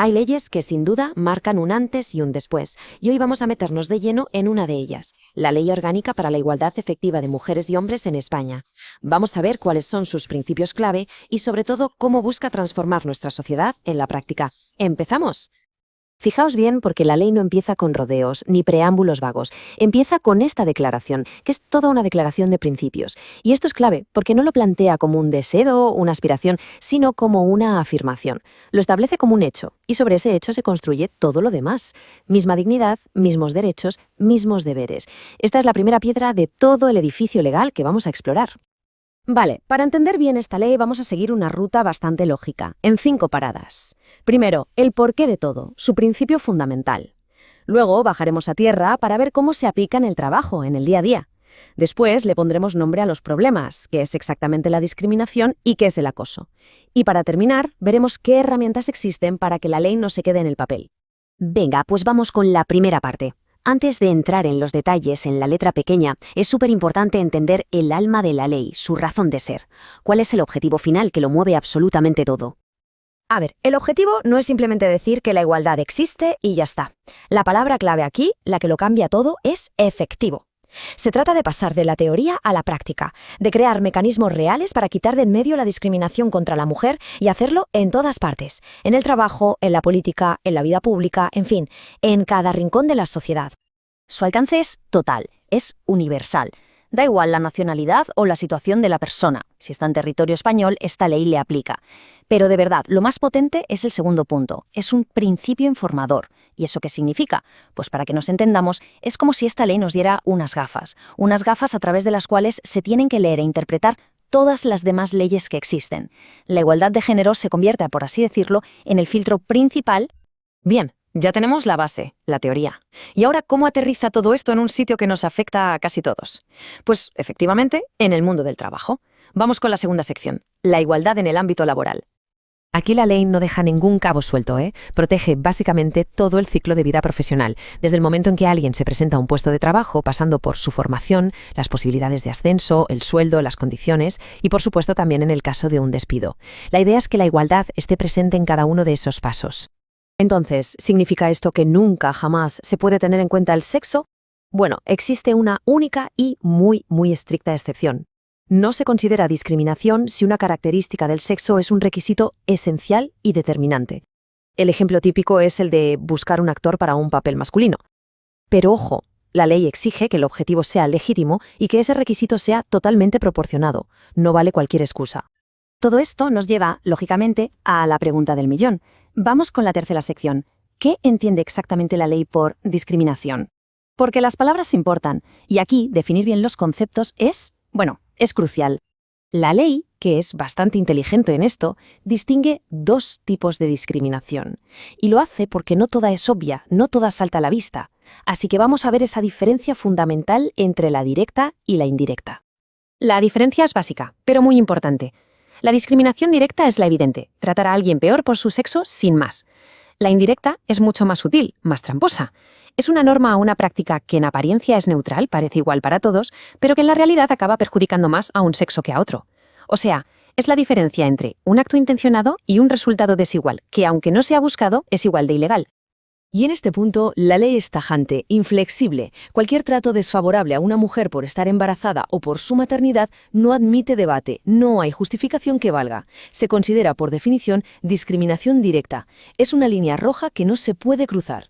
Hay leyes que sin duda marcan un antes y un después, y hoy vamos a meternos de lleno en una de ellas, la Ley Orgánica para la Igualdad Efectiva de Mujeres y Hombres en España. Vamos a ver cuáles son sus principios clave y sobre todo cómo busca transformar nuestra sociedad en la práctica. ¡Empezamos! Fijaos bien porque la ley no empieza con rodeos ni preámbulos vagos, empieza con esta declaración, que es toda una declaración de principios. Y esto es clave porque no lo plantea como un deseo o una aspiración, sino como una afirmación. Lo establece como un hecho y sobre ese hecho se construye todo lo demás. Misma dignidad, mismos derechos, mismos deberes. Esta es la primera piedra de todo el edificio legal que vamos a explorar. Vale, para entender bien esta ley vamos a seguir una ruta bastante lógica, en 5 paradas. Primero, el porqué de todo, su principio fundamental. Luego bajaremos a tierra para ver cómo se aplica en el trabajo, en el día a día. Después le pondremos nombre a los problemas, qué es exactamente la discriminación y qué es el acoso. Y para terminar, veremos qué herramientas existen para que la ley no se quede en el papel. Venga, pues vamos con la primera parte. Antes de entrar en los detalles en la letra pequeña, es súper importante entender el alma de la ley, su razón de ser. ¿Cuál es el objetivo final que lo mueve absolutamente todo? A ver, el objetivo no es simplemente decir que la igualdad existe y ya está. La palabra clave aquí, la que lo cambia todo, es efectivo. Se trata de pasar de la teoría a la práctica, de crear mecanismos reales para quitar de en medio la discriminación contra la mujer y hacerlo en todas partes, en el trabajo, en la política, en la vida pública, en fin, en cada rincón de la sociedad. Su alcance es total, es universal. Da igual la nacionalidad o la situación de la persona. Si está en territorio español, esta ley le aplica. Pero de verdad, lo más potente es el segundo punto. Es un principio informador. ¿Y eso qué significa? Pues para que nos entendamos, es como si esta ley nos diera unas gafas a través de las cuales se tienen que leer e interpretar todas las demás leyes que existen. La igualdad de género se convierte, por así decirlo, en el filtro principal. Bien. Ya tenemos la base, la teoría. ¿Y ahora cómo aterriza todo esto en un sitio que nos afecta a casi todos? Pues, efectivamente, en el mundo del trabajo. Vamos con la segunda sección, la igualdad en el ámbito laboral. Aquí la ley no deja ningún cabo suelto, Protege básicamente todo el ciclo de vida profesional, desde el momento en que alguien se presenta a un puesto de trabajo, pasando por su formación, las posibilidades de ascenso, el sueldo, las condiciones y, por supuesto, también en el caso de un despido. La idea es que la igualdad esté presente en cada uno de esos pasos. Entonces, ¿significa esto que nunca, jamás se puede tener en cuenta el sexo? Bueno, existe una única y muy estricta excepción. No se considera discriminación si una característica del sexo es un requisito esencial y determinante. El ejemplo típico es el de buscar un actor para un papel masculino. Pero ojo, la ley exige que el objetivo sea legítimo y que ese requisito sea totalmente proporcionado. No vale cualquier excusa. Todo esto nos lleva, lógicamente, a la pregunta del millón. Vamos con la tercera sección. ¿Qué entiende exactamente la ley por discriminación? Porque las palabras importan, y aquí definir bien los conceptos es crucial. La ley, que es bastante inteligente en esto, distingue 2 tipos de discriminación. Y lo hace porque no toda es obvia, no toda salta a la vista. Así que vamos a ver esa diferencia fundamental entre la directa y la indirecta. La diferencia es básica, pero muy importante. La discriminación directa es la evidente, tratar a alguien peor por su sexo sin más. La indirecta es mucho más sutil, más tramposa. Es una norma o una práctica que en apariencia es neutral, parece igual para todos, pero que en la realidad acaba perjudicando más a un sexo que a otro. O sea, es la diferencia entre un acto intencionado y un resultado desigual, que aunque no sea buscado, es igual de ilegal. Y en este punto, la ley es tajante, inflexible. Cualquier trato desfavorable a una mujer por estar embarazada o por su maternidad no admite debate, no hay justificación que valga. Se considera, por definición, discriminación directa. Es una línea roja que no se puede cruzar.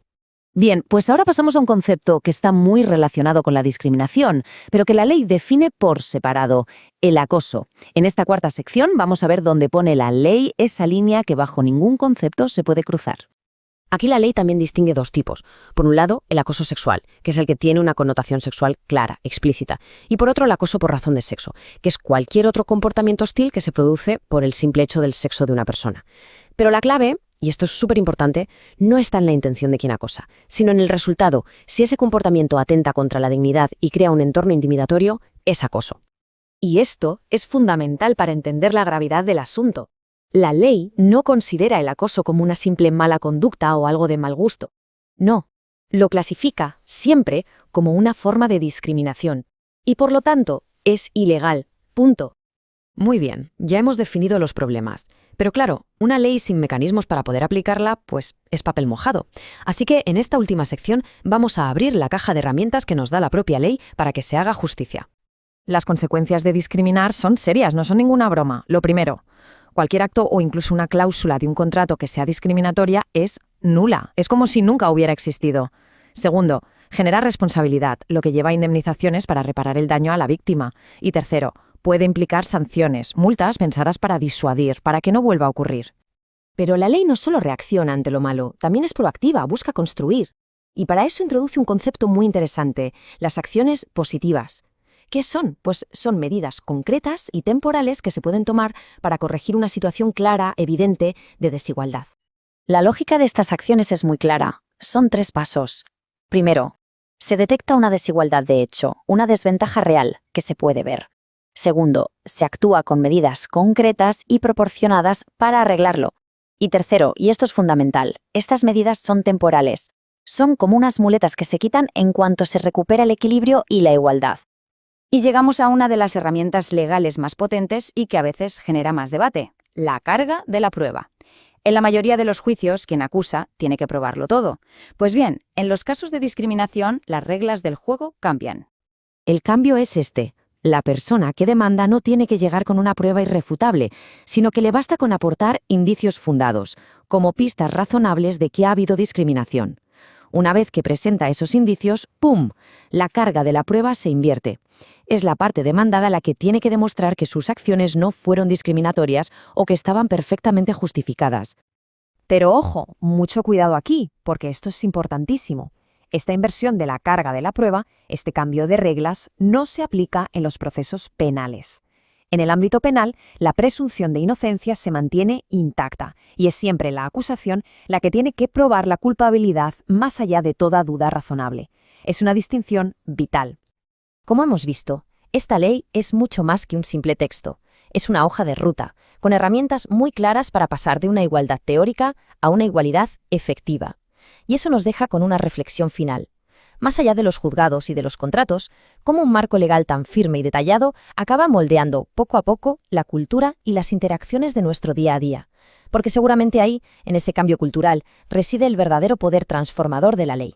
Bien, pues ahora pasamos a un concepto que está muy relacionado con la discriminación, pero que la ley define por separado: el acoso. En esta cuarta sección vamos a ver dónde pone la ley esa línea que bajo ningún concepto se puede cruzar. Aquí la ley también distingue 2 tipos. Por un lado, el acoso sexual, que es el que tiene una connotación sexual clara, explícita. Y por otro, el acoso por razón de sexo, que es cualquier otro comportamiento hostil que se produce por el simple hecho del sexo de una persona. Pero la clave, y esto es súper importante, no está en la intención de quien acosa, sino en el resultado. Si ese comportamiento atenta contra la dignidad y crea un entorno intimidatorio, es acoso. Y esto es fundamental para entender la gravedad del asunto. La ley no considera el acoso como una simple mala conducta o algo de mal gusto. No, lo clasifica siempre como una forma de discriminación y por lo tanto es ilegal. Punto. Muy bien, ya hemos definido los problemas. Pero claro, una ley sin mecanismos para poder aplicarla, pues es papel mojado. Así que en esta última sección vamos a abrir la caja de herramientas que nos da la propia ley para que se haga justicia. Las consecuencias de discriminar son serias, no son ninguna broma. Lo primero, cualquier acto o incluso una cláusula de un contrato que sea discriminatoria es nula. Es como si nunca hubiera existido. Segundo, generar responsabilidad, lo que lleva a indemnizaciones para reparar el daño a la víctima. Y tercero, puede implicar sanciones, multas pensadas para disuadir, para que no vuelva a ocurrir. Pero la ley no solo reacciona ante lo malo, también es proactiva, busca construir. Y para eso introduce un concepto muy interesante, las acciones positivas. ¿Qué son? Pues son medidas concretas y temporales que se pueden tomar para corregir una situación clara, evidente, de desigualdad. La lógica de estas acciones es muy clara. Son 3 pasos. Primero, se detecta una desigualdad de hecho, una desventaja real que se puede ver. Segundo, se actúa con medidas concretas y proporcionadas para arreglarlo. Y tercero, y esto es fundamental, estas medidas son temporales. Son como unas muletas que se quitan en cuanto se recupera el equilibrio y la igualdad. Y llegamos a una de las herramientas legales más potentes y que a veces genera más debate, la carga de la prueba. En la mayoría de los juicios, quien acusa tiene que probarlo todo. Pues bien, en los casos de discriminación, las reglas del juego cambian. El cambio es este. La persona que demanda no tiene que llegar con una prueba irrefutable, sino que le basta con aportar indicios fundados, como pistas razonables de que ha habido discriminación. Una vez que presenta esos indicios, ¡pum!, la carga de la prueba se invierte. Es la parte demandada la que tiene que demostrar que sus acciones no fueron discriminatorias o que estaban perfectamente justificadas. Pero ojo, mucho cuidado aquí, porque esto es importantísimo. Esta inversión de la carga de la prueba, este cambio de reglas, no se aplica en los procesos penales. En el ámbito penal, la presunción de inocencia se mantiene intacta y es siempre la acusación la que tiene que probar la culpabilidad más allá de toda duda razonable. Es una distinción vital. Como hemos visto, esta ley es mucho más que un simple texto. Es una hoja de ruta, con herramientas muy claras para pasar de una igualdad teórica a una igualdad efectiva. Y eso nos deja con una reflexión final. Más allá de los juzgados y de los contratos, cómo un marco legal tan firme y detallado acaba moldeando poco a poco la cultura y las interacciones de nuestro día a día. Porque seguramente ahí, en ese cambio cultural, reside el verdadero poder transformador de la ley.